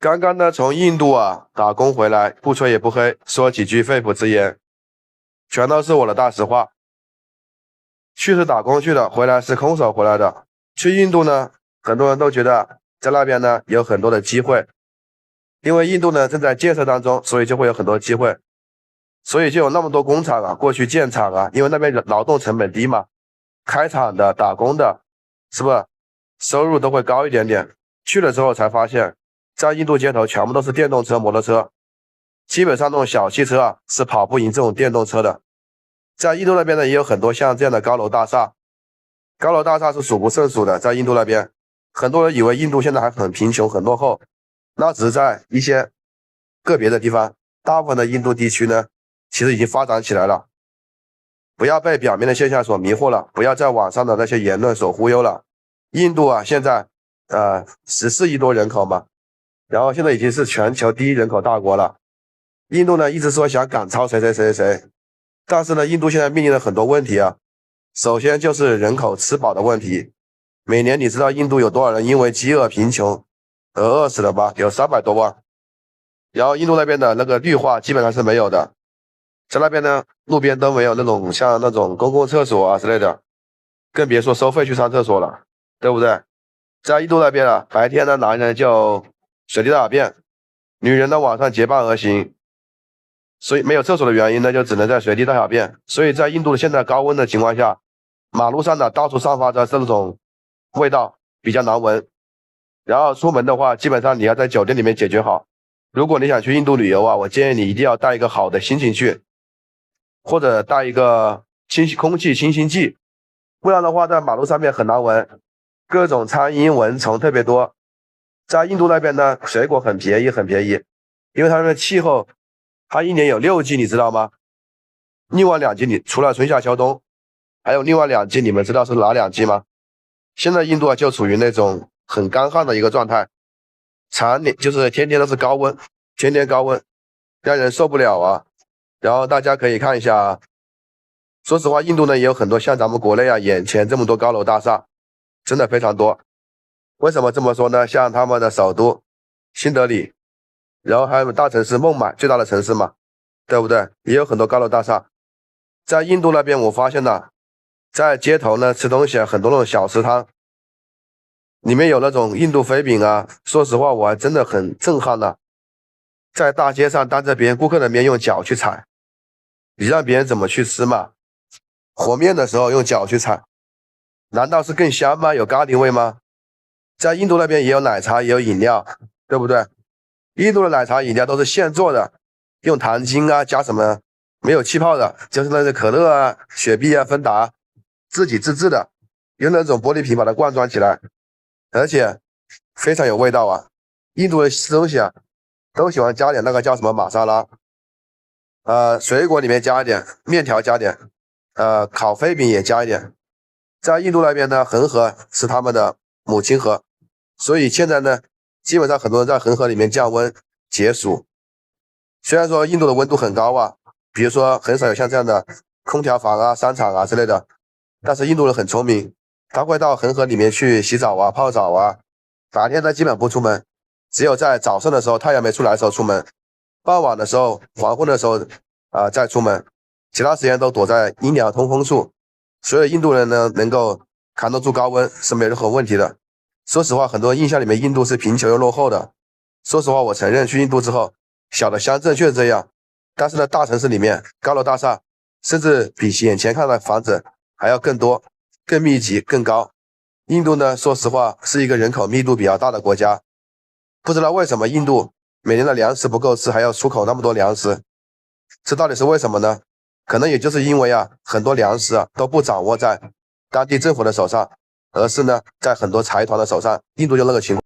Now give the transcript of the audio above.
刚刚呢从印度打工回来，不吹也不黑，说几句肺腑之言，全都是我的大实话。去是打工去的，回来是空手回来的。去印度呢，很多人都觉得在那边呢有很多的机会，因为印度呢正在建设当中，所以就会有很多机会，所以就有那么多工厂过去建厂因为那边劳动成本低嘛，开厂的、打工的，是不是收入都会高一点点？去了之后才发现，在印度街头全部都是电动车、摩托车，基本上那种小汽车是跑不赢这种电动车的。在印度那边呢，也有很多像这样的高楼大厦，高楼大厦是数不胜数的。在印度那边，很多人以为印度现在还很贫穷、很落后，那只是在一些个别的地方，大部分的印度地区呢，其实已经发展起来了。不要被表面的现象所迷惑了，不要在网上的那些言论所忽悠了。印度现在14亿多人口嘛，然后现在已经是全球第1人口大国了。印度呢一直说想赶超谁谁谁谁，但是呢，印度现在面临了很多问题首先就是人口吃饱的问题。每年你知道印度有多少人因为饥饿贫穷而饿死了吗？有300多万。然后印度那边的那个绿化基本上是没有的，在那边呢，路边都没有那种像那种公共厕所之类的，更别说收费去上厕所了，对不对？在印度那边白天呢，男人就随地大小便，女人呢晚上结伴而行。所以没有厕所的原因呢，就只能在随地大小便。所以在印度的现在高温的情况下，马路上呢到处散发着这种味道，比较难闻。然后出门的话，基本上你要在酒店里面解决好。如果你想去印度旅游我建议你一定要带一个好的心情去，或者带一个空气清新剂，不然的话在马路上面很难闻，各种苍蝇蚊虫特别多。在印度那边呢，水果很便宜，很便宜，因为他们的气候。它1年有6季，你知道吗？另外2季你除了春夏秋冬，还有另外2季，你们知道是哪2季吗？现在印度就处于那种很干旱的一个状态，常年就是天天都是高温，天天高温，让人受不了然后大家可以看一下说实话，印度呢也有很多像咱们国内眼前这么多高楼大厦，真的非常多。为什么这么说呢？像他们的首都新德里。然后还有大城市孟买，最大的城市嘛，对不对？也有很多高楼大厦。在印度那边，我发现在街头呢吃东西很多那种小吃摊，里面有那种印度飞饼说实话，我还真的很震撼在大街上当着别人顾客的面用脚去踩，你让别人怎么去吃嘛？和面的时候用脚去踩，难道是更香吗？有咖喱味吗？在印度那边也有奶茶，也有饮料，对不对？印度的奶茶饮料都是现做的，用糖精加什么没有气泡的，就是那个可乐雪碧芬达自己自制的，用那种玻璃瓶把它灌装起来，而且非常有味道印度的吃东西都喜欢加点那个叫什么玛莎拉，水果里面加一点，面条加点，烤飞饼也加一点。在印度那边呢，恒河是他们的母亲河，所以现在呢。基本上很多人在恒河里面降温解暑。虽然说印度的温度很高比如说很少有像这样的空调房商场之类的，但是印度人很聪明，他会到恒河里面去洗澡泡澡白天呢基本不出门，只有在早上的时候太阳没出来的时候出门，傍晚的时候黄昏的时候再出门，其他时间都躲在阴凉通风处。所以印度人呢能够扛得住高温是没有任何问题的。说实话，很多印象里面印度是贫穷又落后的。说实话，我承认去印度之后，小的乡镇确实这样，但是呢，大城市里面高楼大厦，甚至比眼前看到的房子还要更多、更密集、更高。印度呢，说实话是一个人口密度比较大的国家，不知道为什么印度每年的粮食不够吃，还要出口那么多粮食，这到底是为什么呢？可能也就是因为很多粮食都不掌握在当地政府的手上。而是呢，在很多财团的手上，印度就那个情况。